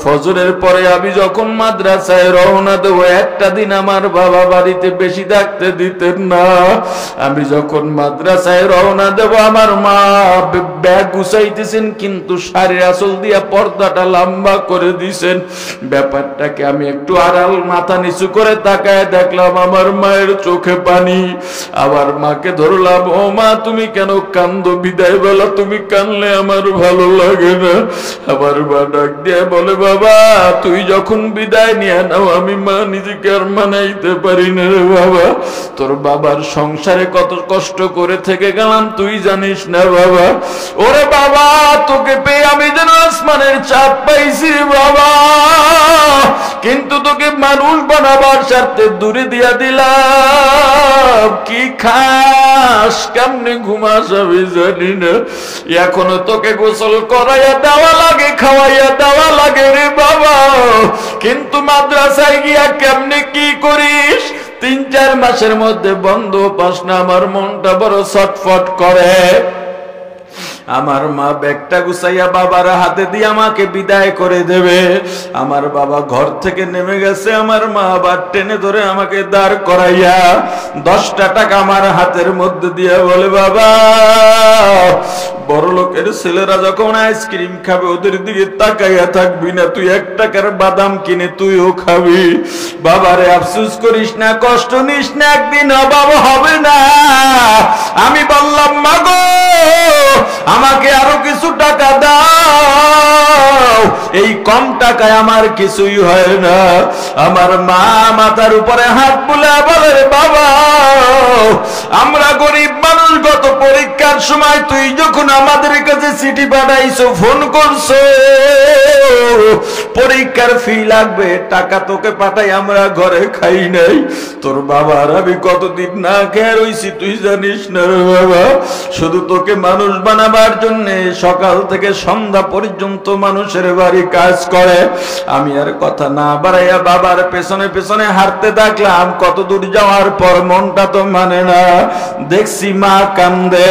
ফজরের পরে আমি যখন মাদ্রাসায় রওনা দেব, একটা দিন আমার বাবা বাড়িতে বেশি থাকতে দিতেন না। আমি যখন মাদ্রাসায় রওনা দেব, আমার মা ব্যাগ গুছাইতেছেন, কিন্তু শাড়ির আঁচল দিয়া পর্দাটা লম্বা করে দিছেন। ব্যাপারটাকে আমি একটু আড়াল মাথা নিচু করে তাকায় দেখলাম আমার মায়ের চোখে পানি। আবার মাকে ধরলাম, ও মা তুমি কেন কান্দো? বিদায় বেলা তুমি কানলে আমার ভালো লাগে না। আমার মা ডাক দিয়ে বলে, বাবা তুই যখন বিদায় নিয়ে নাও, আমি মা নিজেকে আর মানাইতে পারি না রে বাবা। তোর বাবার সংসারে কত কষ্ট করে থেকে গেলাম তুই জানিস না বাবা। ওরে বাবা তোকে পেয়ে আমি যেন আসমানের চাঁদ পাইছি বাবা, কিন্তু তোকে মানুষ বানাবার স্বার্থে দূরে দিয়া দিলাম। কি খাস, কেমনে ঘুমাস আমি জানি না। এখনো তোকে গোসল করাইয়া দেওয়া লাগে, খাওয়াইয়া দেওয়া লাগে রে বাবা, কিন্তু মাদ্রাসায় গিয়া কেমনে কি করিস? 3-4 মাসের মধ্যে বন্ধ পাস না, আমার মনটা বড় ছটফট করে। আমার মা ব্যাগটা গুছাইয়া বাবার হাতে দিয়ে আমাকে বিদায় করে দেবে। আমার বাবা ঘর থেকে নেমে গেছে, আমার মা আবার টেনে ধরে আমাকে দাঁড় করাইয়া 10টা টাকা আমার হাতের মধ্যে দিয়ে বলে, বাবা বড় লোকের ছেলেরা যখন আইসক্রিম খাবে ওদের দিকে তাকাইয়া থাকবি না, তুই 1 টাকার বাদাম কিনে তুইও খাবি। বাবারে আফসোস করিস না, কষ্ট নিস না, একদিন অভাব হবে না। আমি বললাম, মাগো আমাকে আরো কিছু টাকা দাও, এই কম টাকায় আমার কিছুই হয় না। আমার মা মাথার উপরে হাত বুলে বলে, বাবা আমরা গরিব মানুষ, গত পরীক্ষার সময় তুই যখন আমাদের কাছে চিঠি পাঠাইছো, ফোন করছো, পরীক্ষার ফি লাগবে, টাকা তোকে পাঠাই আমরা ঘরে খাই নাই। তোর বাবার আমি কতদিন না খেয়ে রইছি তুই জানিস না রে বাবা। শুধু তোকে মানুষ বানাবার জন্য সকাল থেকে সন্ধ্যা পর্যন্ত মানুষের বাড়ি কাজ করে। আমি আর কথা না বাড়াইয়া বাবার পেছনে পেছনে হাঁটতে থাকলাম। কত দূর যাওয়ার পর মনটা তো মানে না, দেখছি মা কান্দে।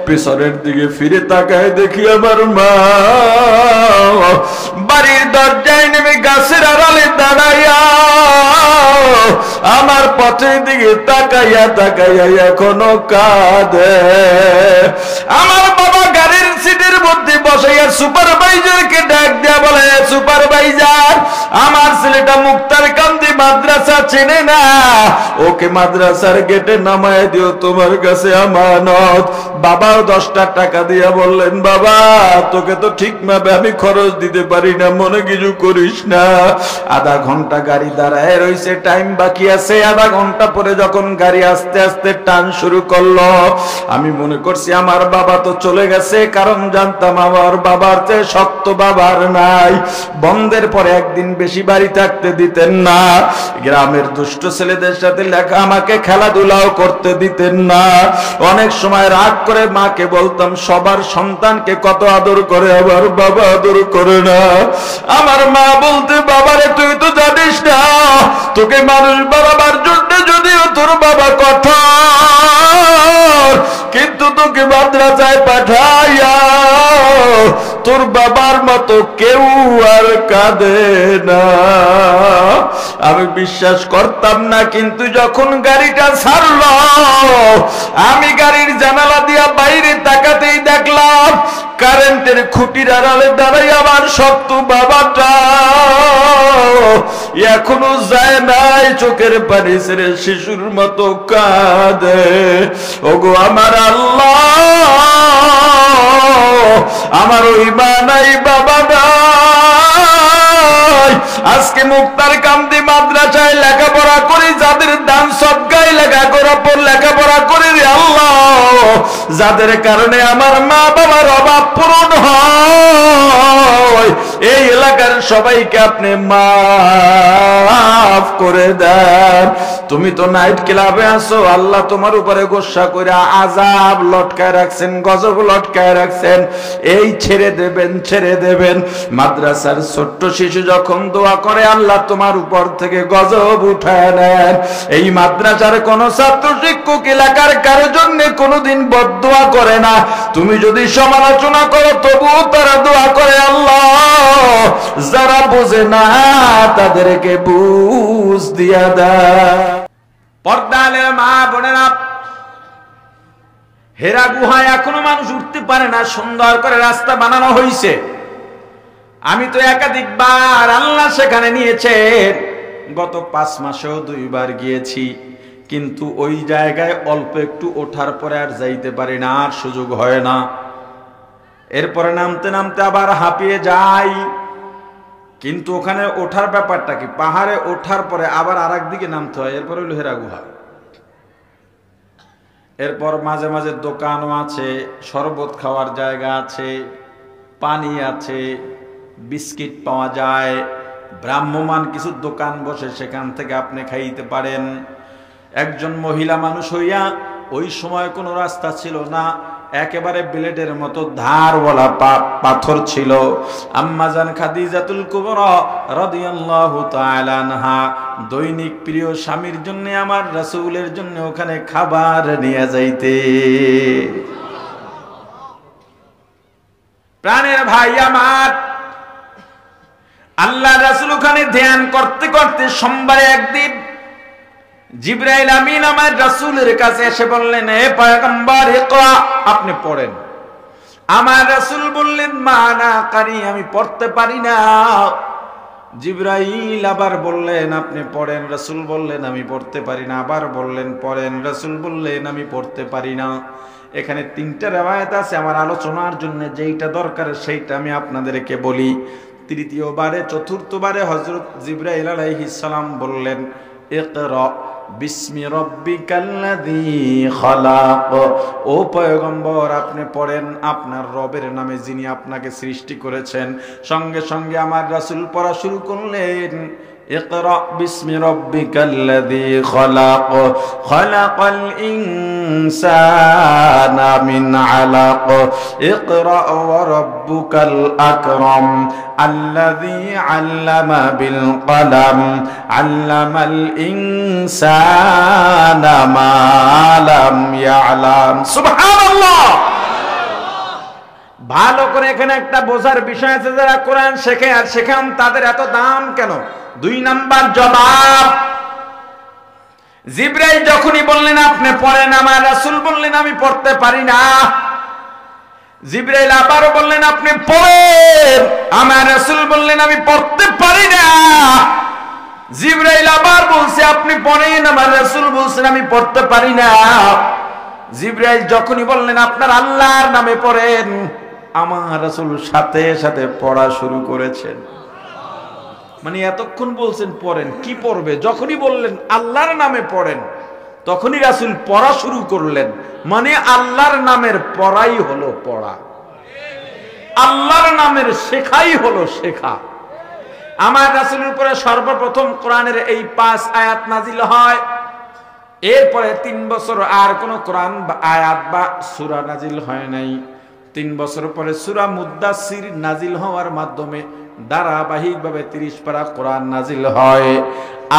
পেছনের দিকে ফিরে তাকায় দেখি আমার মা বাড়ির দরজায় নেমে গাছের আড়ালে দাঁড়াইয়া আমার পথের দিকে তাকাইয়া তাকাইয়া এখনো কাঁদে। আমার বাবা গাড়ির সিটের মধ্যে বসাইয়া সুপারভাইজারকে ডাক দেয়া বলে, সুপারভাইজার আমার ছেলেটা মুক্তার কান্দি মাদ্রাসা চেনে না, ওকে মাদ্রাসার গেটে নামায় দিও, তোমার কাছে আমানত। বাবাও 10টা টাকা দিয়া বললেন, বাবা তোকে তো ঠিক ভাবে আমি খরচ দিতে পারি না, মনে কিছু করিস না। আধা ঘন্টা গাড়ি দাঁড়ায় রয়েছে, টাইম বাকি আছে। আধা ঘন্টা পরে যখন গাড়ি আস্তে আস্তে টান শুরু করলো, আমি মনে করছি আমার বাবা তো চলে গেছে, কারণ জানতাম আমার বাবার চেয়ে শক্ত বাবার নাই। বন্ধের পরে একদিন বেশি বাড়ি থাকতে দিতেন না, গ্রামের দুষ্ট ছেলেদের সাথে আমাকে খেলাধুলাও করতে দিতেন না। অনেক সময় রাগ করে মাকে বলতাম, সবার সন্তানকে কত আদর করে, আবার বাবা আদর করে না। আমার মা বলতে, বাবারে তুই তো জানিস না, তোকে মানুষ বানাবার জন্য যদিও তোর বাবা কঠোর, কিন্তু তোকে মাদ্রাসায় পাঠাইয়া তোর বাবার মতো কেউ আর কাঁদে না। আমি বিশ্বাস করতাম না, কিন্তু যখন গাড়িটা ছাড়লো, আমি গাড়ির জানালা দিয়া বাইরে তাকাতেই দেখলাম কারেন্টের খুঁটির আড়ালে দাঁড়াই আমার শক্ত বাবাটা এখনো যায় নাই, চোখের পানি ছেড়ে শিশুর মতো কাঁদে। ওগো আমার আল্লাহ, আমার ওই মা নাই, বাবা নাই। আজকে মুক্তার কান্দি মাদ্রাসায় লেখাপড়া করি, যাদের দান সদকায় লেখাপড়া করি রে আল্লাহ, যাদের কারণে আমার মা বাবার অভাব পূরণ হয়, এই এলাকার সবাইকে আপনি মাফ করে দেন। তুমি তো নাইট ক্লাবে আছো, আল্লাহ তোমার উপরে গোসা করে আযাব লটকায় রাখছেন, গজব লটকায় রাখছেন, এই ছেড়ে দেবেন, ছেড়ে দেবেন। মাদ্রাসার ছোট্ট শিশু যখন দোয়া করে, আল্লাহ তোমার উপর থেকে গজব উঠায় নেন। এই মাদ্রাসার কোন ছাত্র শিক্ষক এলাকার কারোর জন্য কোনোদিন বদদুয়া করে না, তুমি যদি সমালোচনা করো তবুও তারা দোয়া করে, আল্লাহ যারা বোঝে না তাদেরকে বুঝ দিয়া দাও। পর্দালের মা বোনেরা, হেরা গুহায় এখনো মানুষ উঠতে পারে না, সুন্দর করে রাস্তা বানানো হয়েছে। আমি তো একাধিকবার আল্লাহ সেখানে নিয়েছেন, গত 5 মাসেও 2 বার গিয়েছি, কিন্তু ওই জায়গায় অল্প একটু ওঠার পরে আর যাইতে পারি না, আর সুযোগ হয় না। এরপরে নামতে নামতে আবার হাঁপিয়ে যাই, কিন্তু ওখানে ওঠার ব্যাপারটা কি, পাহাড়ে ওঠার পরে আবার আরেক দিকে নামতে হয়, এরপরে হলো হেরা গুহা। এরপর মাঝে মাঝে দোকানও আছে, শরবত খাওয়ার জায়গা আছে, পানি আছে, বিস্কিট পাওয়া যায়, ভ্রাম্যমান কিছু দোকান বসে, সেখান থেকে আপনি খাইতে পারেন। একজন মহিলা মানুষ হইয়া, ওই সময় কোনো রাস্তা ছিল না, একেবারে ব্লেডের মতো ধারওয়ালা পাথর ছিল। আম্মাজান খাদিজাতুল কুবরা রাদিয়াল্লাহু তাআলা আনহা দৈনিক প্রিয় স্বামীর জন্য, আমার রাসূলের জন্য ওখানে খাবার নিয়ে যাইতে। প্রাণের ভাই আমার, আল্লাহ রাসূল ওখানে ধ্যান করতে করতে সোমবারে একদিন জিবরাইল আমিন আমার রাসূলের কাছে এসে বললেন, হে পয়গম্বর ইকরা, আপনি পড়েন। আমার রাসূল বললেন, মা না কারি, আমি পড়তে পারি না। জিবরাইল আবার বললেন, আপনি পড়েন। রাসূল বললেন, আমি পড়তে পারি না। আবার বললেন, পড়েন। রাসূল বললেন, আমি পড়তে পারি না। এখানে 3টা riwayat আছে, আমার আলোচনার জন্য যেইটা দরকার সেইটা আমি আপনাদেরকে বলি। তৃতীয়বারে, চতুর্থবারে হযরত জিবরাইল আলাইহিস সালাম বললেন, ইকরা বিসমি রাব্বিকাল্লাযী খালাক, ও পয়গম্বর আপনি পড়েন আপনার রবের নামে যিনি আপনাকে সৃষ্টি করেছেন। সঙ্গে সঙ্গে আমার রাসূল পড়া শুরু করলেন, ইকরা বিসমি রাব্বিকাল্লাযী খালাক, খালাকাল ইনসানা মিন আলাক, ইকরা ওয়া রাব্বুকাল আকরাম আল্লাযী আল্লামা বিল কলম আল্লামাল ইনসানা মা লাম ইয়ালাম। সুবহানাল্লাহ। ভালো করে এখানে একটা বোঝার বিষয় আছে, যারা কোরআন শেখে আর শেখান তাদের এত দাম কেন? 2 নাম্বার জবাব, জিবরাইল যখনই বললেন আপনি পড়েন, আমার রাসূল বললেন আমি পড়তে পারি না। জিবরাইল আবারও বললেন আপনি পড়েন, আমার রাসূল বললেন আমি পড়তে পারি না। জিবরাইল আবার বলছে আপনি পড়েন, আমার রাসূল বলছেন আমি পড়তে পারি না। জিবরাইল যখনই বললেন আপনার আল্লাহর নামে পড়েন, আমার রাসূল সাথে সাথে পড়া শুরু করেছেন। মানে এতক্ষণ বলছেন পড়েন, কি পড়বে? যখনই বললেন আল্লাহর নামে পড়েন, তখনই রাসূল পড়া শুরু করলেন। মানে আল্লাহর নামের পড়াই হলো পড়া, আল্লাহর নামের শেখাই হলো শেখা। আমার রাসূলের উপরে সর্বপ্রথম কোরআনের এই 5 আয়াত নাজিল হয়। এরপরে 3 বছর আর কোন কোরআন বা আয়াত বা সূরা নাজিল হয় নাই। 3 বছর পরে সূরা মুদ্দাসসির নাজিল হওয়ার মাধ্যমে ধারাবাহিকভাবে 30 পারা কোরআন নাজিল হয়।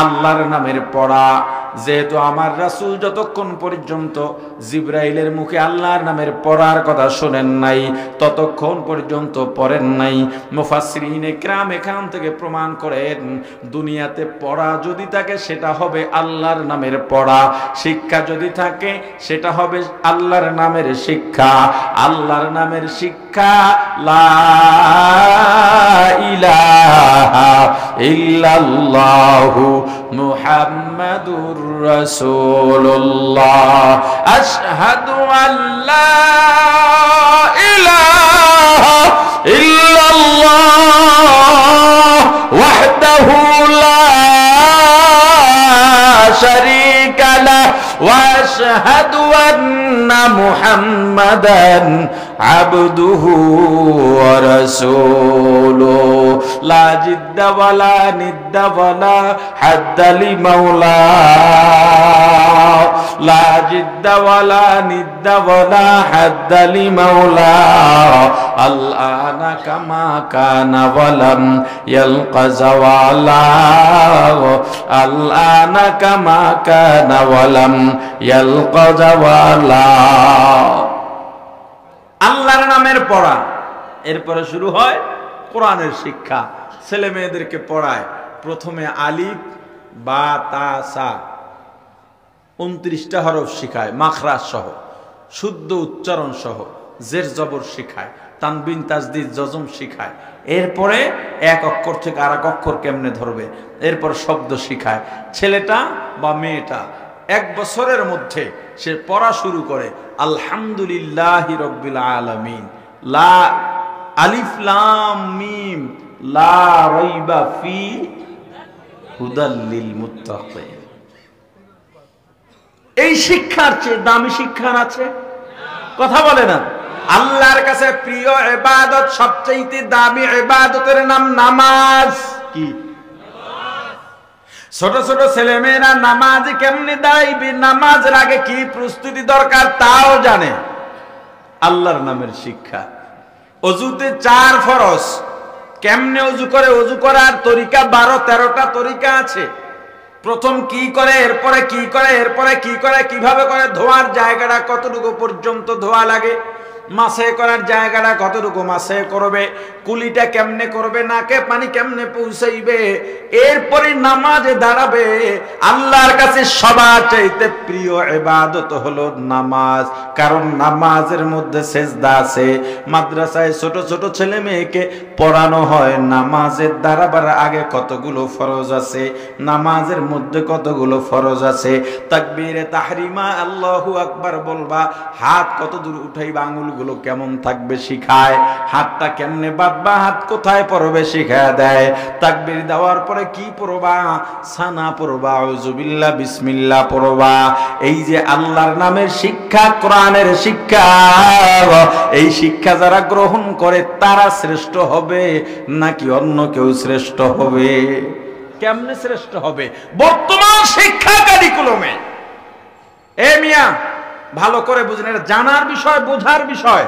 আল্লাহর নামের পড়া, যেহেতু আমার রাসূল যতক্ষণ পর্যন্ত জিবরাইলের মুখে আল্লাহর নামের পড়ার কথা শোনেন নাই, ততক্ষণ পর্যন্ত পড়েন নাই। মুফাসসিরিনে কিরাম এখান থেকে প্রমাণ করেন, দুনিয়াতে পড়া যদি থাকে সেটা হবে আল্লাহর নামের পড়া, শিক্ষা যদি থাকে সেটা হবে আল্লাহর নামের শিক্ষা। আল্লাহর নামের শিক্ষা লা ইলাহা ইল্লাল্লাহু মুহাম্মাদুর রাসূলুল্লাহ, আশহাদু আল্লা ইলাহা ইল্লাল্লাহ ওয়াহদাহু লা শারীকা লাহু ওয়া আশহাদু আন্না মুহাম্মাদান আবদুহু ওয়া রাসূলুহু, লা জিদ্দা ওয়ালা নিদ্দা ওয়ালা হাদ্দা লিমাওলা, লা জিদ্দা ওয়ালা নিদ্দা ওয়ালা হাদ্দা লিমাওলা, আল আনা কামা কানা ওয়ালাম ইয়ালকা যাওয়ালা, আল আনা কামা কানা ওয়ালাম ইয়ালকা যাওয়ালা। আল্লাহর নামের পড়া, এরপরে শুরু হয় কোরআনের শিক্ষা। ছেলে মেয়েদেরকে পড়ায় প্রথমে আলিফ বা তা সা 29টা হরফ শিখায়, মাখরাজ সহ, শুদ্ধ উচ্চারণ সহ, জের জবর শিখায়, তানবিন তাজদিদ জজম শিখায়। এরপরে এক অক্ষর থেকে আর এক অক্ষর কেমনে ধরবে, এরপর শব্দ শিখায়। ছেলেটা বা মেয়েটা 1 বছরের মধ্যে সে পড়া শুরু করে আলহামদুলিল্লাহি রাব্বিল আলামিন, লা আলিফ লাম মিম লা রাইবা ফি হুদাল লিল মুত্তাকিন। এই শিক্ষার চেয়ে দামি শিক্ষা আছে? কথা বলে না। আল্লাহর কাছে প্রিয় ইবাদত, সবচেয়ে দামি ইবাদতের নাম নামাজ। কি? ছোট ছোট ছেলে মেয়েরা নামাজ কেমনে দাঁড়াইবে, নামাজের আগে কি প্রস্তুতি দরকার তাও জানে। আল্লাহর নামের শিক্ষা। অজুতে 4 ফরজ, কেমনে অজু করে, অজু করার তরিকা 12-13টা তরিকা আছে। প্রথম কি করে, এরপরে কি করে, এরপরে কি করে, কিভাবে করে, ধোয়ার জায়গাটা কতটুকু পর্যন্ত ধোয়া লাগে, মাসে করার জায়গাটা কতটুকু মাসে করবে, কুলিটা কেমনে করবে, নাকে পানি কেমনে পৌঁছাইবে, এরপরে নামাজে দাঁড়াবে। আল্লাহর কাছে সবার চাইতে প্রিয় ইবাদত হলো নামাজ, কারণ নামাজের মধ্যে সেজদা আছে। মাদ্রাসায় ছোট ছোট ছেলে মেয়েকে পড়ানো হয় নামাজের দাঁড়াবার আগে কতগুলো ফরজ আছে, নামাজের মধ্যে কতগুলো ফরজ আছে। তাকবীরে তাহরিমা আল্লাহু আকবার বলবা, হাত কত দূর উঠাইবা, আঙ্গুল গুলো কেমন থাকবে শিখায়, হাতটা কেমনে বাঁধবা, হাত কোথায় পড়বে শিখায় দেয়। তাকবীর দেওয়ার পরে কি পড়বা, সানা পড়বা, আউযুবিল্লাহ বিসমিল্লাহ পড়বা। এই যে আল্লাহর নামের শিক্ষা, কোরআনের শিক্ষা, এই শিক্ষা যারা গ্রহণ করে তারা শ্রেষ্ঠ হবে নাকি অন্য কেউ শ্রেষ্ঠ হবে? কেমনে শ্রেষ্ঠ হবে? বর্তমান শিক্ষা কারিকুলামে এ মিয়া ভালো করে বুঝেন, এটা জানার বিষয়, বোঝার বিষয়।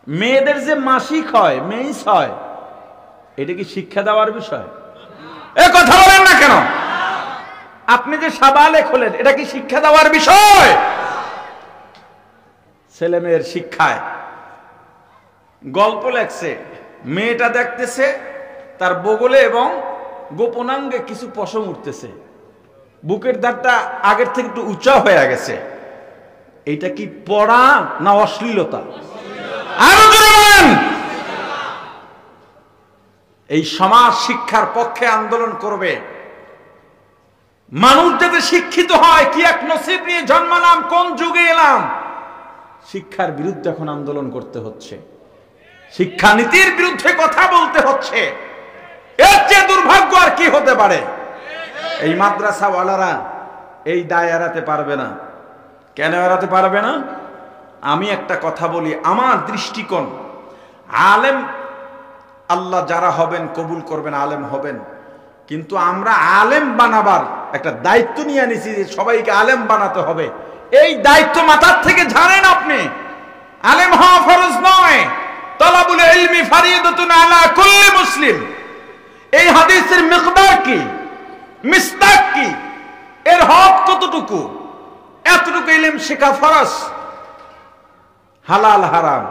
মেয়েদের যে মাসিক হয়, মেইস হয়, এটা কি শিক্ষা দেওয়ার বিষয়? এ কথা বলেন না কেন? আপনি যে সাবালে খোলেন, এটা কি শিক্ষা দেওয়ার বিষয়? ছেলে মেয়ের শিক্ষায় গল্প লেখছে, মেয়েটা দেখতেছে তার বগলে এবং গোপনাঙ্গে কিছু পশম উঠতেছে, বুকের দাঁতটা আগের থেকে একটু উঁচা হয়ে গেছে। এইটা কি পড়া না অশ্লীলতা? আরো জোরে বলেন। এই সমাজ শিক্ষার পক্ষে আন্দোলন করবে। মানুষ যাতে শিক্ষিত হয়, কি এক নসিব নিয়ে জন্মালাম, কোন যুগে এলাম। শিক্ষার বিরুদ্ধে এখন আন্দোলন করতে হচ্ছে, শিক্ষানীতির বিরুদ্ধে কথা বলতে হচ্ছে। এর চেয়ে দুর্ভাগ্য আর কি হতে পারে? এই মাদ্রাসাওয়ালারা এই দায় এড়াতে পারবে না। কেন এড়াতে পারবে না? আমি একটা কথা বলি, আমার দৃষ্টিকোণ, আলেম আল্লাহ যারা হবেন কবুল করবেন, আলেম হবেন, কিন্তু আমরা আলেম বানাবার একটা দায়িত্ব নিয়ে নিছি যে সবাইকে আলেম বানাতে হবে। এই দায়িত্ব মাথার থেকে ঝাড়েন আপনি। আলেম হওয়া ফরজ নয়, তালাবুল ইলমি ফারিদাতুন আলা কুল্লি মুসলিম। এই হাদিসের মিকদার কি, মিসদাক কি, এর হক কতটুকু, এতটুকু ইলম শেখা ফরজ। হালাল হারাম,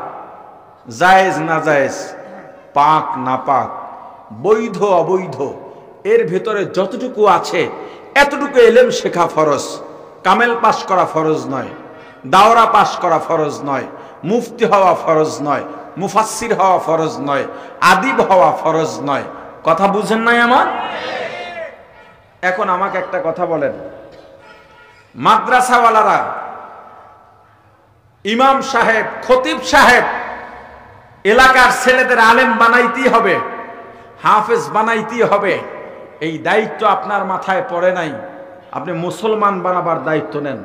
জায়েজ না জায়েজ, পাক না পাক, বৈধ অবৈধ, এর ভেতরে যতটুকু আছে এতটুকু ইলম শেখা ফরজ। কামেল পাশ করা ফরজ নয়, দাওরা পাশ করা ফরজ নয়, মুফতি হওয়া ফরজ নয়, মুফাসসির হওয়া ফরজ নয়, আদিব হওয়া ফরজ নয়। কথা বুঝেন নাই আমার? এখন আমাকে একটা কথা বলেন, মাদ্রাসাওয়ালারা, ইমাম সাহেব, খতিব সাহেব এলাকার ছেলেদের আলেম বানাইতেই হবে, হাফেজ বানাইতেই হবে, এই দায়িত্ব আপনার মাথায় পড়ে নাই। আপনি মুসলমান বানাবার দায়িত্ব নেন।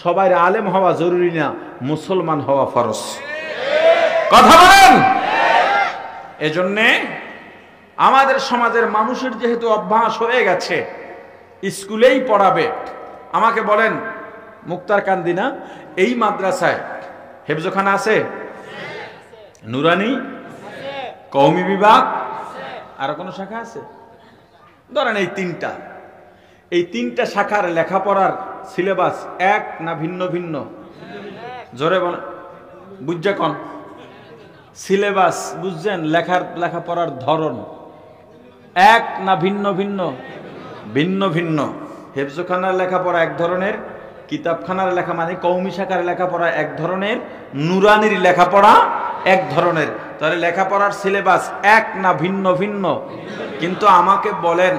সবাই আলেম হওয়া জরুরি না, মুসলমান হওয়া ফরজ। কথা বলেন। এজন্যে আমাদের সমাজের মানুষের যেহেতু অভ্যাস হয়ে গেছে স্কুলেই পড়াবে। আমাকে বলেন, মুক্তার কান্দি না, এই মাদ্রাসায় হেফজখানা আছে? নুরানি, কওমি বিভাগ, আর কোনো শাখা আছে? ধরেন এই তিনটা শাখার লেখাপড়ার সিলেবাস এক না ভিন্ন ভিন্ন? জোরে বলেন, বুঝছে কোন সিলেবাস বুঝছেন? লেখাপড়ার ধরন এক না ভিন্ন ভিন্ন? ভিন্ন ভিন্ন। হেফজখানার লেখাপড়া এক ধরনের, কিতাবখানার লেখা মানে কওমি শাখার লেখাপড়া এক ধরনের, নুরানির লেখাপড়া এক ধরনের। তাহলে লেখাপড়ার সিলেবাস এক না ভিন্ন ভিন্ন? কিন্তু আমাকে বলেন,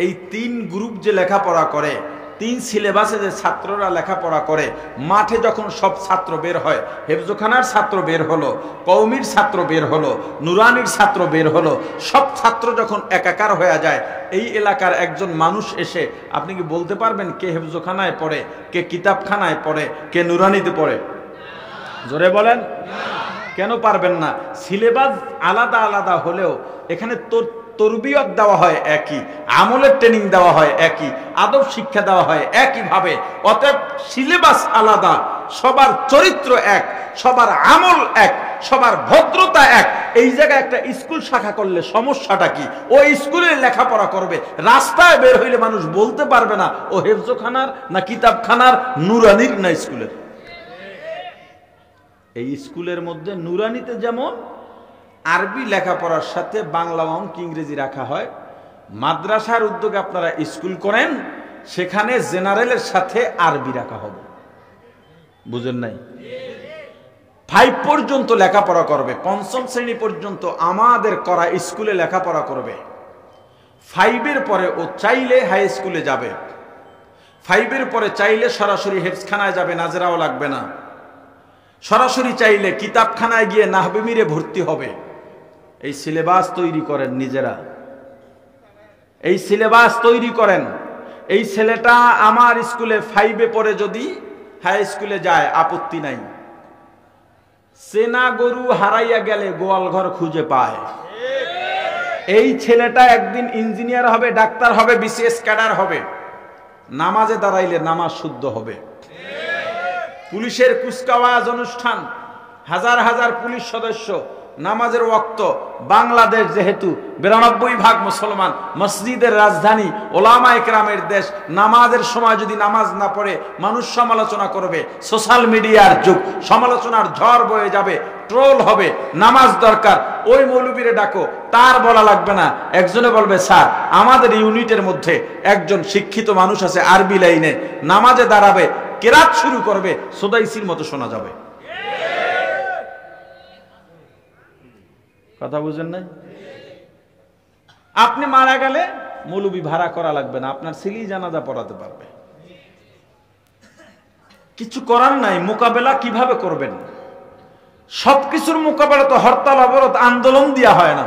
এই তিন গ্রুপ যে লেখাপড়া করে, তিন সিলেবাসে যে ছাত্ররা লেখাপড়া করে, মাঠে যখন সব ছাত্র বের হয়, হেফজখানার ছাত্র বের হলো, কওমির ছাত্র বের হলো, নুরানির ছাত্র বের হলো, সব ছাত্র যখন একাকার হয়ে যায়, এই এলাকার একজন মানুষ এসে আপনি কি বলতে পারবেন কে হেফজখানায় পড়ে, কে কিতাবখানায় পড়ে, কে নুরানিতে পড়ে? জোরে বলেন। কেন পারবেন না? সিলেবাস আলাদা আলাদা হলেও এখানে তরবিয়ত দেওয়া হয় একই, আমলের ট্রেনিং দেওয়া হয় একই, আদব শিক্ষা দেওয়া হয় একইভাবে। অতএব সিলেবাস আলাদা, সবার চরিত্র এক, সবার আমল এক, সবার ভদ্রতা এক। এই জায়গায় একটা স্কুল শাখা করলে সমস্যাটা কি? ও স্কুলে লেখাপড়া করবে, রাস্তায় বের হইলে মানুষ বলতে পারবে না ও হেফজখানার না কিতাবখানার, নুরানির না স্কুলের। এই স্কুলের মধ্যে নুরানিতে যেমন আরবি লেখাপড়ার সাথে বাংলা, অঙ্ক, ইংরেজি রাখা হয়, মাদ্রাসার উদ্যোগে আপনারা স্কুল করেন, সেখানে জেনারেলের সাথে আরবি রাখা হবে। বুঝেন নাই? 5 পর্যন্ত লেখাপড়া করবে, 5ম শ্রেণী পর্যন্ত আমাদের করা স্কুলে লেখাপড়া করবে। 5-এর পরে ও চাইলে হাই স্কুলে যাবে, 5-এর পরে চাইলে সরাসরি হেফজখানায় যাবে, নাজরাও লাগবে না। সরাসরি চাইলে কিতাবখানায় গিয়ে নাহবে মিরে ভর্তি হবে। এই সিলেবাস তৈরি করেন নিজেরা, এই সিলেবাস তৈরি করেন। এই ছেলেটা আমার স্কুলে 5-এ পড়ে যদি হাই স্কুলে যায় আপত্তি নাই। সেনা গরু হারাইয়া গেলে গোয়াল ঘর খুঁজে পায়। এই ছেলেটা একদিন ইঞ্জিনিয়ার হবে, ডাক্তার হবে, বিসিএস ক্যাডার হবে। নামাজে দাঁড়াইলে নামাজ শুদ্ধ হবে। পুলিশের কুচকাওয়াজ অনুষ্ঠান, হাজার হাজার পুলিশ সদস্য, নামাজের ওয়াক্ত। বাংলাদেশ যেহেতু 92% মুসলমান, মসজিদের রাজধানী, ওলামা একরামের দেশ, নামাজের সময় যদি নামাজ না পড়ে মানুষ সমালোচনা করবে। সোশ্যাল মিডিয়ার যুগ, সমালোচনার ঝড় বয়ে যাবে, ট্রোল হবে। নামাজ দরকার, ওই মৌলবীরে ডাকো, তার বলা লাগবে না। একজনে বলবে, স্যার আমাদের ইউনিটের মধ্যে একজন শিক্ষিত মানুষ আছে আরবি লাইনে, নামাজে দাঁড়াবে, কেরাত শুরু করবে, সোদাইসির মতো শোনা যাবে। কথা বুঝেন নাই? আপনি মারা গেলে মৌলবী ভাড়া করা লাগবে না, আপনার ছেলেই জানাজা পড়াতে পারবে। কিছু করার নাই। মোকাবেলা কিভাবে করবেন? সবকিছুর মোকাবেলা তো হরতাল, অবরোধ, আন্দোলন দিয়া হয় না।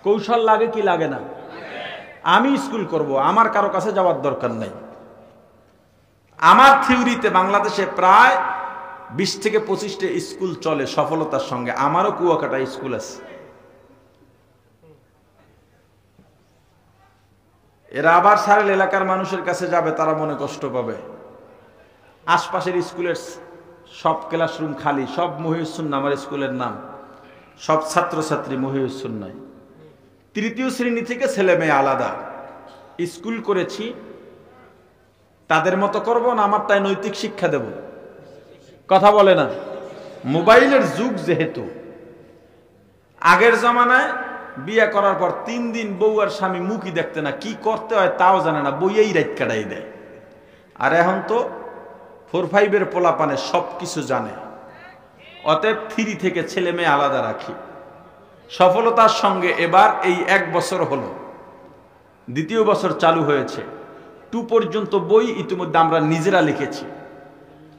কৌশল লাগে কি লাগে না? আমি স্কুল করব, আমার কারো কাছে যাওয়ার দরকার নাই। আমার থিওরিতে বাংলাদেশে প্রায় 20 থেকে 25টা স্কুল চলে সফলতার সঙ্গে। আমারও কুয়াকাটা স্কুল আছে। এরা আবার সারেল এলাকার মানুষের কাছে যাবে, তারা মনে কষ্ট পাবে। আশপাশের স্কুলের সব ক্লাসরুম খালি, সব মহিউসুন্নাহ আমার স্কুলের নাম, সব ছাত্রছাত্রী মহিউসুন্নাহ। 3য় শ্রেণী থেকে ছেলে মেয়ে আলাদা। স্কুল করেছি, তাদের মতো করব না আমার তাই নৈতিক শিক্ষা দেব? কথা বলে না। মোবাইলের যুগ যেহেতু, আগের জমানায় বিয়ে করার পর 3 দিন বউ আর স্বামী মুখই দেখতে না, কি করতে হয় তাও জানে না, বইয়েই রাত কাটাই দেয়। আর এখন তো 4-5-এর পোলাপানে সব কিছু জানে। অতএব 3 থেকে ছেলে মেয়ে আলাদা রাখি। সফলতার সঙ্গে এবার এই 1 বছর হলো, 2য় বছর চালু হয়েছে। 2 পর্যন্ত বই ইতিমধ্যে আমরা নিজেরা লিখেছি।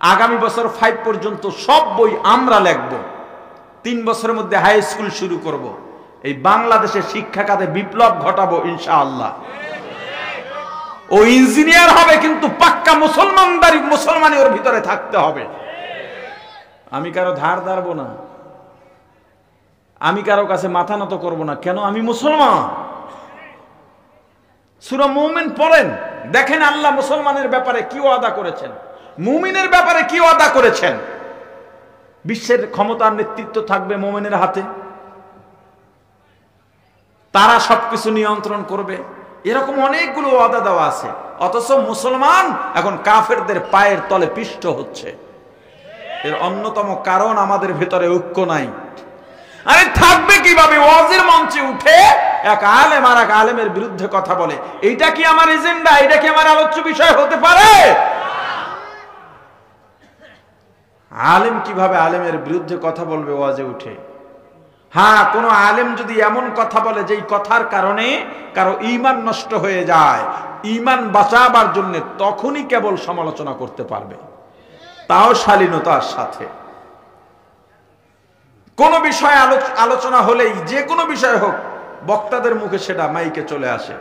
আগামী বছর 5 পর্যন্ত সব বই আমরা লিখব। 3 বছরের মধ্যে হাই স্কুল শুরু করব। এই বাংলাদেশের শিক্ষা খাতে বিপ্লব ঘটাবো ইনশাআল্লাহ। ও ইঞ্জিনিয়ার হবে কিন্তু পাক্কা মুসলমানি ওর ভিতরে থাকতে হবে। আমি কারো ধার ধারবো না, আমি কারো কাছে মাথা নত করব না। কেন? আমি মুসলমান। সূরা মুমিন পড়েন, দেখেন আল্লাহ মুসলমানের ব্যাপারে কি ওয়াদা করেছেন, মুমিনের ব্যাপারে কি ওয়াদা করেছেন। বিশ্বের ক্ষমতার নেতৃত্ব থাকবে মুমিনের হাতে, তারা সবকিছু নিয়ন্ত্রণ করবে, এরকম অনেকগুলো ওয়াদা দেওয়া আছে। অথচ মুসলমান এখন কাফেরদের পায়ের তলে পিষ্ট হচ্ছে। এর অন্যতম কারণ আমাদের ভেতরে ঐক্য নাই। আরে থাকবে কিভাবে? ওয়াজের মঞ্চে উঠে এক আলেম আর এক আলেমের বিরুদ্ধে কথা বলে, এইটা কি আমার এজেন্ডা? এটা কি আমার আলোচ্য বিষয় হতে পারে? আলেম কিভাবে আলেমের বিরুদ্ধে কথা বলবে ওয়াজে উঠে? হ্যাঁ, কোন আলেম যদি এমন কথা বলে যেই কথার কারণে কারো ঈমান নষ্ট হয়ে যায়, ঈমান বাঁচাবার জন্য, তখনই কেবল সমালোচনা করতে পারবে, তাও শালীনতার সাথে। কোন বিষয়ে আলোচনা হলেই, যে কোনো বিষয় হোক, বক্তাদের মুখে সেটা মাইকে চলে আসে,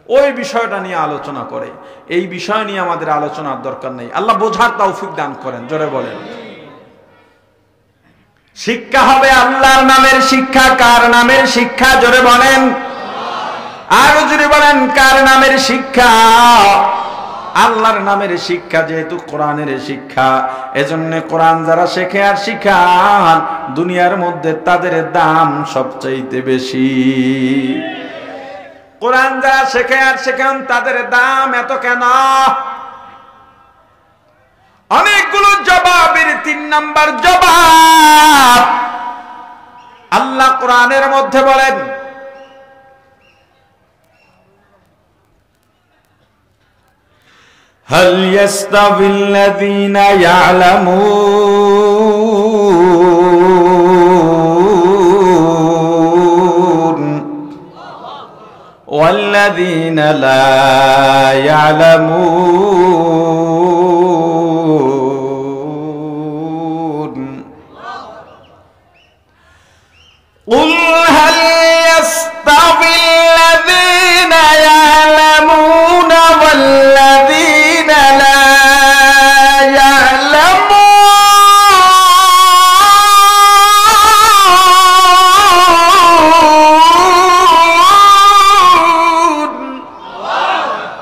ওই বিষয়টা নিয়ে আলোচনা করে। এই বিষয় নিয়ে আমাদের আলোচনার দরকার নেই। আল্লাহ বোঝার তৌফিক দান করেন, জোরে বলেন। শিক্ষা হবে আল্লাহর নামের শিক্ষা। কার নামের শিক্ষা? জোরে বলেন, আরো জোরে বলেন, কার নামের শিক্ষা? আল্লাহর নামের শিক্ষা। যেহেতু কোরআনের শিক্ষা, এজন্য কোরআন যারা শেখে আর শিখান, দুনিয়ার মধ্যে তাদের দাম সবচাইতে বেশি। কোরআন যারা শেখে আর শেখান, তাদের দাম এত কেন? অনেকগুলো জবাবের 3 নাম্বার জবাব আল্লাহ কোরআনের মধ্যে বলেন, হাল ইয়াস্তাবিল্লাযীনা ইয়া'লামুন ওয়াল্লাযীনা লা ইয়া'লামুন। قل هل يستوي الذين يعلمون والذين لا يعلمون।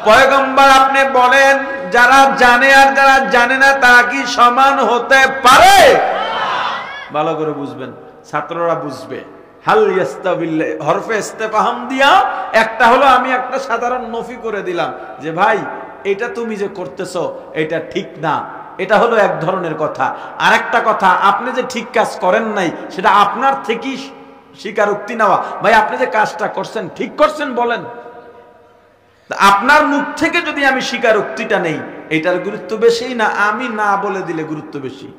পয়গম্বর আপনি বলেন, যারা জানে আর যারা জানে না তারা কি সমান হতে পারে? ভালো করে বুঝবেন, ছাত্ররা বুঝবে। হাল ইয়াস্তাবিল হরফে ইস্তেফহাম দিয়া একটা হলো, আমি একটা সাধারণ নফি করে দিলাম যে ভাই এটা তুমি যে করতেছো এটা ঠিক না, এটা হলো এক ধরনের কথা। আর একটা কথা, আপনি যে ঠিক কাজ করেন নাই সেটা আপনার থেকেই স্বীকারোক্তি নেওয়া, ভাই আপনি যে কাজটা করছেন ঠিক করছেন বলেন। আপনার মুখ থেকে যদি আমি স্বীকারোক্তিটা নেই, এটার গুরুত্ব বেশি না আমি না বলে দিলে গুরুত্ব বেশি?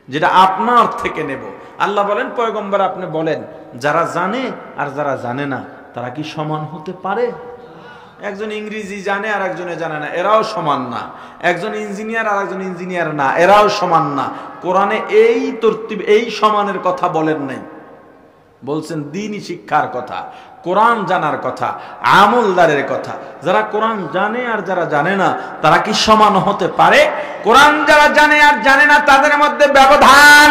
যেটা আপনার থেকে নেব। আল্লাহ বলেন, পয়গম্বর আপনি বলেন, যারা জানে আর যারা জানে না তারা কি সমান হতে পারে? একজন ইংরেজি জানে আর একজনে জানে না, এরাও সমান না। একজন ইঞ্জিনিয়ার আর একজন ইঞ্জিনিয়ার না, এরাও সমান না। কোরআনে এই তরতিব, এই সমানের কথা বলেন নাই, বলছেন দ্বীনি শিক্ষার কথা, কোরআন জানার কথা, আমলদারের কথা। যারা কোরআন জানে আর যারা জানে না তারা কি সমান হতে পারে? কোরআন যারা জানে আর জানে না তাদের মধ্যে ব্যবধান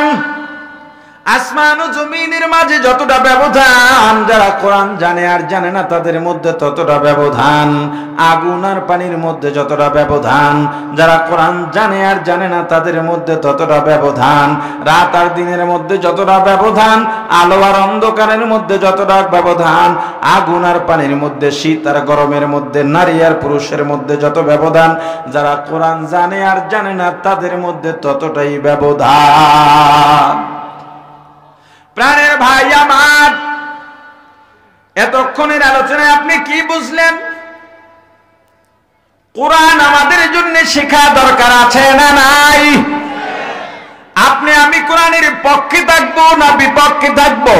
আসমান ও জমিনের মাঝে যতটা ব্যবধান, যারা কোরআন জানে আর জানে না তাদের মধ্যে ততটা ব্যবধান। আগুন আর পানির মধ্যে যতটা ব্যবধান, যারা কোরআন জানে আর জানে না তাদের মধ্যে ততটা ব্যবধান। রাত আর দিনের মধ্যে যতটা ব্যবধান, আলো আর অন্ধকারের মধ্যে যতটা ব্যবধান, আগুন আর পানির মধ্যে, শীত আর গরমের মধ্যে, নারী আর পুরুষের মধ্যে যত ব্যবধান, যারা কোরআন জানে আর জানে না তাদের মধ্যে ততটাই ব্যবধান। প্রাণের ভাই আমার, এতক্ষণের আলোচনায় আপনি কি বুঝলেন? কোরআন আমাদের জন্য শেখা দরকার আছে না নাই? আপনি আমি কোরআনের পক্ষে থাকবো না বিপক্ষে থাকবো?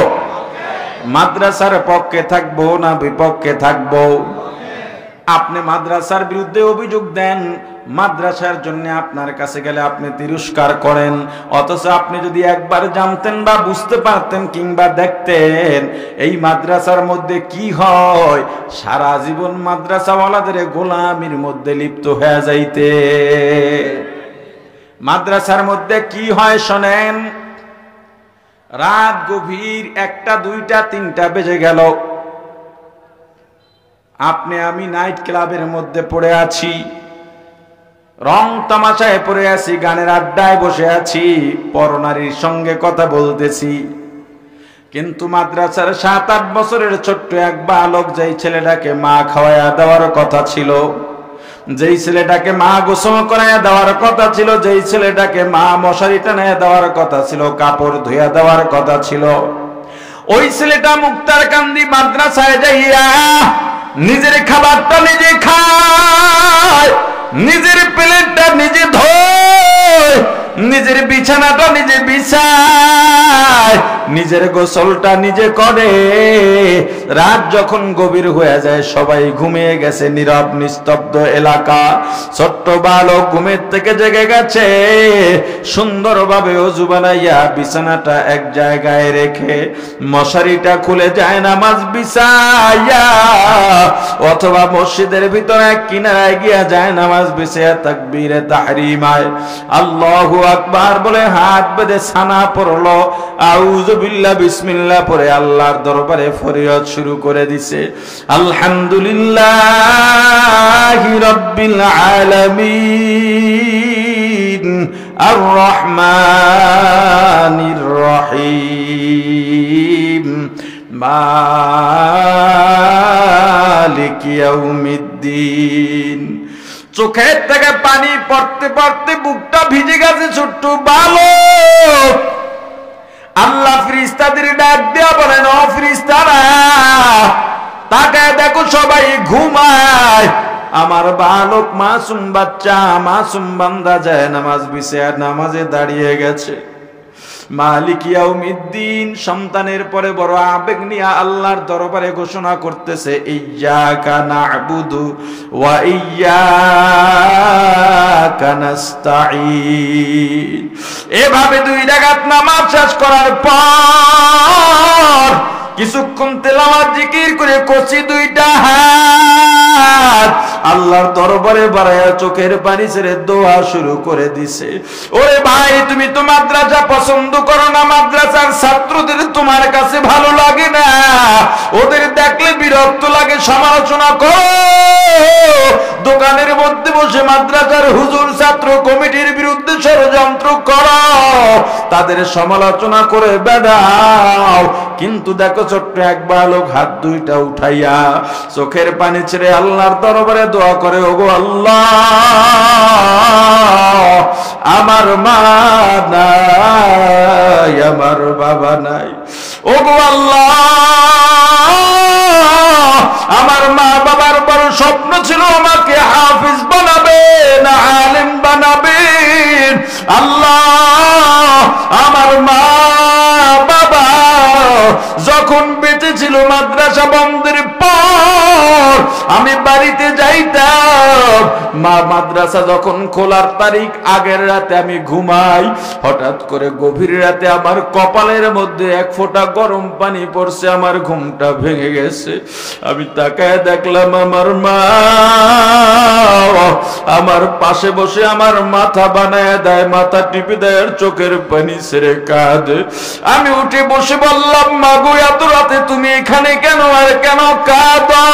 মাদ্রাসার পক্ষে থাকবো না বিপক্ষে থাকবো? আপনি মাদ্রাসার বিরুদ্ধে অভিযোগ দেন, মাদ্রাসার জন্য আপনার কাছে গেলে আপনি তিরস্কার করেন, অথচ আপনি যদি একবার জানতেন বা বুঝতে পারতেন কিংবা দেখতেন এই মাদ্রাসার মধ্যে কি হয়, সারা জীবন মাদ্রাসাওয়ালাদের গোলামির মধ্যে লিপ্ত হয়ে যাইতে। মাদ্রাসার মধ্যে কি হয় শোনেন, রাত গভীর 1টা 2টা 3টা বেজে গেল, আপনি আমি নাইট ক্লাবের মধ্যে পড়ে আছি, রং তামাশায় পড়ে আছি, গানের আড্ডায় বসে আছি, পরনারীর সঙ্গে কথা বলতেছি। কিন্তু মাদ্রাসার 7-8 বছরের ছোট্ট এক বালক, যেই ছেলেটাকে মা খাওয়ায়া দেওয়ার কথা ছিল, যেই ছেলেটাকে মা গোসল করায় দেওয়ার কথা ছিল, যেই ছেলেটাকে মা মশারি টানায় দেওয়ার কথা ছিল, কাপড় ধুইয়া দেওয়ার কথা ছিল, ওই ছেলেটা মুক্তার কান্দি মাদ্রাসায় যাইয়া নিজের খাবারটা নিজে খায়, নিজের প্লেটটা নিজে ধোয়, নিজের বিছানাটা নিজে বিছায়, নিজের গোসলটা নিজে করে। রাত যখন গভীর হয়ে যায়, সবাই ঘুমিয়ে গেছে, নীরব নিস্তব্ধ এলাকা, ছোট্ট বালক ঘুমের থেকে জেগে গেছে, সুন্দরভাবে ওযু বানাইয়া বিছানাটা এক জায়গায় রেখে মশারিটা খুলে যায় নামাজ বিছাইয়া, অথবা মসজিদের ভিতরে এক কিনারায় গিয়া যায় নামাজ বিছাইয়া তাকবীরে তাহরিমায় আল্লাহু আকবার বলে হাত বেঁধে সানা পড়লো, আউযু বিল্লাহ বিসমিল্লাহ পড়ে আল্লাহর দরবারে ফরিয়াদ শুরু করে দিছে, আলহামদুলিল্লাহি রাব্বিল আলামিন আর রহমানির রহিম মালিকি ইয়াউমিদ্দিন। চোখের থেকে পানি পড়তে পড়তে বুকটা ভিজে গেছে। ছোট্ট বালক আল্লাহ ফেরেশতাদের ডাক দেয়া বলেন, ও ফেরেশতারা তাকায় দেখো সবাই ঘুমায়, আমার বালক মাসুম বাচ্চা মাসুম বান্দা যায় নামাজ বিছায়া নামাজে দাঁড়িয়ে গেছে। মালিক ইয়াউমিদ্দিন সন্তানের পরে বড় আবেগ নিয়ে আল্লাহর দরবারে ঘোষণা করতেছে, ইয়্যাকা না'বুদু ওয়া ইয়্যাকা নাস্তাঈন। এভাবে 2 রাকাত নামাজ শেষ করার পর কিছুক্ষণ তেলাওয়াত জিকির করে কচি 2টা হাত আল্লাহর দরবারে বাড়ায়া চোখের পানি ছেড়ে দোয়া শুরু করে দিছে। ওরে ভাই, তুমি তো মাদ্রাসা পছন্দ করো না, মাদ্রাসার ছাত্রদের তোমার কাছে ভালো লাগে না, ওদের দেখলে বিরক্ত লাগে, সমালোচনা করো, দোকানের মধ্যে বসে মাদ্রাসার হুজুর ছাত্র কমিটির বিরুদ্ধে ষড়যন্ত্র করো, তাদের সমালোচনা করে বেড়াও। কিন্তু দেখো ছোট্ট এক বালক হাত 2টা উঠাইয়া চোখের পানি ছেড়ে আল্লাহর দরবারে দোয়া করে, ওগো আল্লাহ আমার মা নাই, আমার বাবা নাই, ওগো আল্লাহ আমার মা বাবার বড় স্বপ্ন ছিল আমাকে হাফিজ বানাবেন, আলেম বানাবেন, আল্লাহ আমার মা বাবা যখন বেঁচে ছিল মাদ্রাসা বন্ধের পর আমি বাড়িতে যাইতাম, মা মাদ্রাসা যখন খোলার তারিখ আগের রাতে আমি ঘুমাই, হঠাৎ করে গভীর রাতে আমার কপালের মধ্যে 1 ফোঁটা গরম পানি পড়ছে, আমার ঘুমটা ভেঙে গেছে। আমি তাকায় দেখলাম আমার মা আমার পাশে বসে আমার মাথা বানায় দেয়, মাথা টিপে দেয়, আর চোখের পানি ছেড়ে কাঁদে। আমি উঠে বসে বললাম, মা গো এত রাতে তুমি এখানে কেন, আর কেন কাঁদো?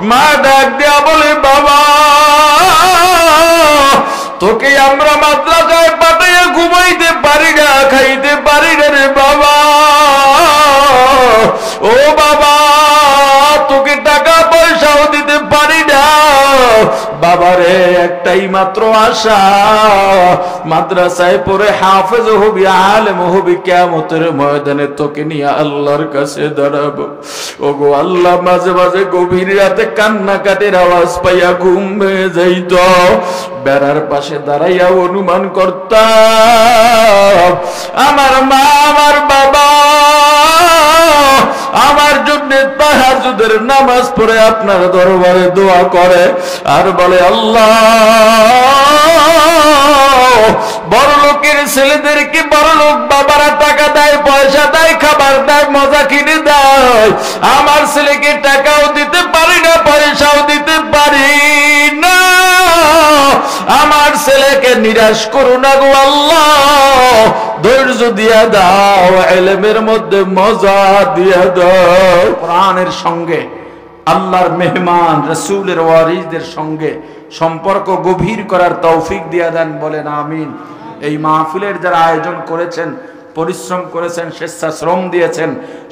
মা ডাক দেয়া বলে, বাবা তোকে আমরা মাদ্রাসায় পাঠাইয়া ঘুমাইতে পারি না, খাইতে পারি না রে বাবা, ও বাবা তোকে টাকা পয়সাও দিতে পারি না, বাবারে একটাই মাত্র আশা, মাদ্রাসায় পড়ে হাফেজ হবি, আলেম হবি, কিয়ামতের ময়দানে তোকে নিয়ে আল্লাহর কাছে দাঁড়াবো। ওগো আল্লাহ, মাঝে মাঝে গভীর রাতে কান্নাকাটির আওয়াজ পাইয়া ঘুম ভেঙে যাইত, বেড়ার পাশে দাঁড়াইয়া অনুমান করতাম আমার মা আমার বাবা আমার জন্য তাহাজ্জুদের নামাজ পড়ে আপনার দরবারে দোয়া করে আর বলে, আল্লাহ বড় লোকের ছেলেদেরকে বড় লোক বাবারা টাকা দেয়, পয়সা দেয়, খাবার দেয়, মজা কিনে দেয়, আমার ছেলেকে টাকাও দিতে পারি না, পয়সাও দিতে পারি না, আমার ছেলেকে নিরাশ করো না গো আল্লাহ, ধৈর্য দিয়া দাও, ইলমের মধ্যে মজা দিয়া দাও। কোরআনের সঙ্গে আল্লাহর মেহমান রাসূলের ওয়ারিসদের সঙ্গে সম্পর্ক গভীর করার তৌফিক দিয়া দেন, বলেন আমিন। এই মাহফিলের যারা আয়োজন করেছেন, পরিশ্রম করেছেন, স্বেচ্ছাশ্রম দিয়েছেন,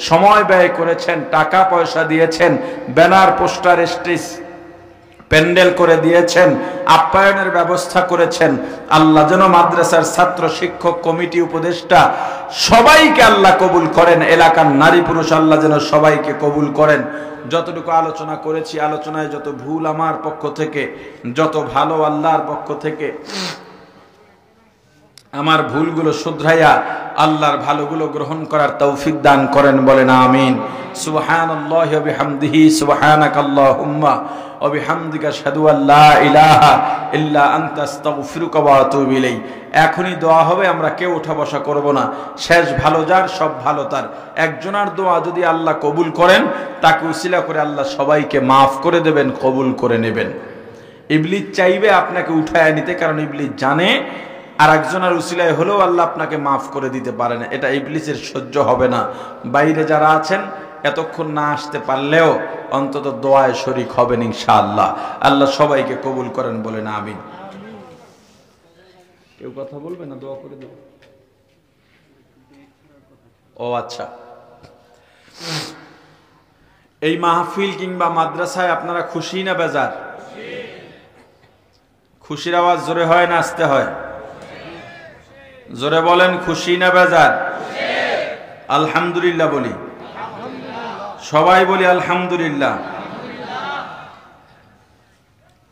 সময় ব্যয় করেছেন, টাকা পয়সা দিয়েছেন, ব্যানার পোস্টার স্টেজ প্যান্ডেল করে দিয়েছেন, আপ্যায়নের ব্যবস্থা করেছেন। আল্লাহ যেন মাদ্রাসার ছাত্র শিক্ষক কমিটি উপদেষ্টা সবাইকে আল্লাহ কবুল করেন, এলাকার নারী পুরুষ আল্লাহ যেন সবাইকে কবুল করেন। যতটুকু আলোচনা করেছি, আলোচনায় যত ভুল আমার পক্ষ থেকে, যত ভালো আল্লাহর পক্ষ থেকে, আমার ভুলগুলো শুধরাইয়া আল্লাহর ভালোগুলো গ্রহণ করার তৌফিক দান করেন, বলেন আমিন। সুবহানাল্লাহি ওয়া বিহামদিহি, সুবহানাকাল্লাহুম্মা ওয়া বিহামদিকা আশহাদু আল্লা ইলাহা ইল্লা আনতা আস্তাগফিরুকা ওয়া আতুবু ইলাইক। এখনই দোয়া হবে, আমরা কেউ ওঠা বসা করব না। শেষ ভালো যার, সব ভালো তার। একজনের দোয়া যদি আল্লাহ কবুল করেন, তাকে উসিলা করে আল্লাহ সবাইকে মাফ করে দেবেন, কবুল করে নেবেন। ইবলিস চাইবে আপনাকে উঠায় নিতে, কারণ ইবলিস জানে আর একজনের উসিলায় হলেও আল্লাহ আপনাকে মাফ করে দিতে পারেন। এটা ইবলিসের সহ্য হবে না। বাইরে যারা আছেন এতক্ষণ না আসতে পারলেও অন্তত দোয়ায় শরীক হবেন ইনশাআল্লাহ। আল্লাহ সবাইকে কবুল করেন, বলেন আমিন। কেউ কথা বলবে না, দোয়া করে দেব। ও আচ্ছা, এই মাহফিল কিংবা মাদ্রাসায় আপনারা খুশি না বেজার? খুশির আওয়াজ জোরে হয় না আসতে হয়? জোরে বলেন, খুশি না বেজার? আলহামদুলিল্লাহ বলি, সবাই বলি আলহামদুলিল্লাহ।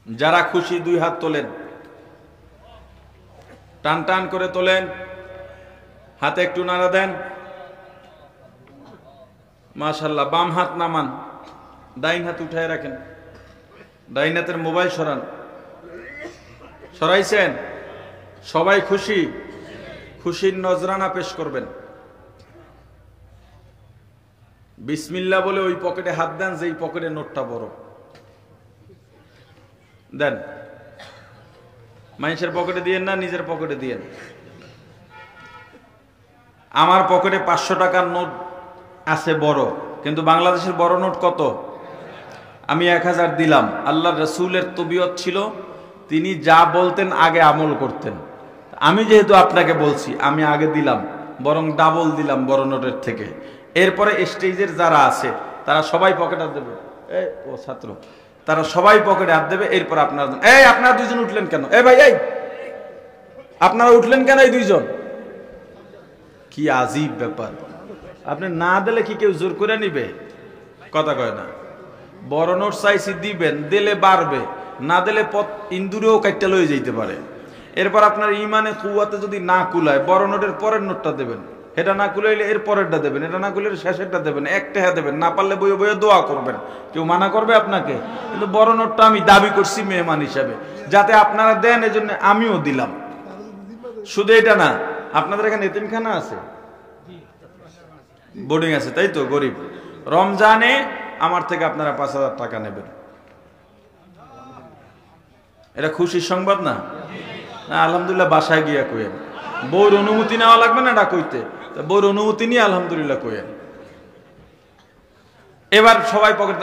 যারা খুশি দুই হাত তোলেন, টান টান করে তোলেন, হাতে একটু নাড়া দেন। মাশাআল্লাহ। বাম হাত নামান, ডাইন হাত উঠায় রাখেন। ডাইন হাতের মোবাইল সরান। সরাইছেন? সবাই খুশি? খুশির নজরানা পেশ করবেন। বিসমিল্লাহ বলে ওই পকেটে হাত দেন যেই পকেটে নোটটা বড়। দেন। মানুষের পকেটে দিয়েন না, নিজের পকেটে দিয়েন। আমার পকেটে 500 টাকার নোট আছে বড়, কিন্তু বাংলাদেশের বড় নোট কত? আমি 1000 দিলাম। আল্লাহ রসুলের তবিয়ত ছিল, তিনি যা বলতেন আগে আমল করতেন। আমি যেহেতু আপনাকে বলছি, আমি আগে দিলাম, বরং ডাবল দিলাম বড় নোটের থেকে। এরপরে স্টেজের যারা আছে তারা সবাই পকেটে হাত দেবে। ও ছাত্র, তারা সবাই পকেটে হাত দেবে। এরপর আপনারা, আপনারা দুইজন উঠলেন কেন? ভাই, আপনারা উঠলেন কেন এই দুইজন? কি আজীব ব্যাপার! আপনি না দিলে কি কেউ জোর করে নিবে? কথা কয় না। বড় নোট চাইছি দিবেন, দিলে বাড়বে, না দিলে পথ ইন্দুরেও কাটতে লয়ে যেতে পারে। এরপর আপনার ইমানে কুয়াতে যদি না কুলায়, বড় নোটের পরের নোটটা দেবেন। এটা না কুলাইলে এর পরেরটা দেবেন, এটা না কুলাইলে শেষেরটা দেবেন, একটা দেবেন। না পারলে বইয়ে বইয়ে দোয়া করবেন। কেউ মানা করবে আপনাকে? কিন্তু বড় নোটটা আমি দাবি করছি মেহমান হিসাবে, যাতে আপনারা দেন, এজন্য আমিও দিলাম। শুধু এটা না, আপনাদের এখানে এতিমখানা আছে, বোর্ডিং আছে, তাই তো? গরিব রমজানে আমার থেকে আপনারা 5000 টাকা নেবেন। এটা খুশির সংবাদ না? আলহামদুলিল্লাহ বাসায় গিয়া কইেন। বউর অনুমতি নেওয়া লাগবে না এটা কইতে, বউর অনুমতি নিয়ে আলহামদুলিল্লাহ কইেন। এবার সবাই পকেট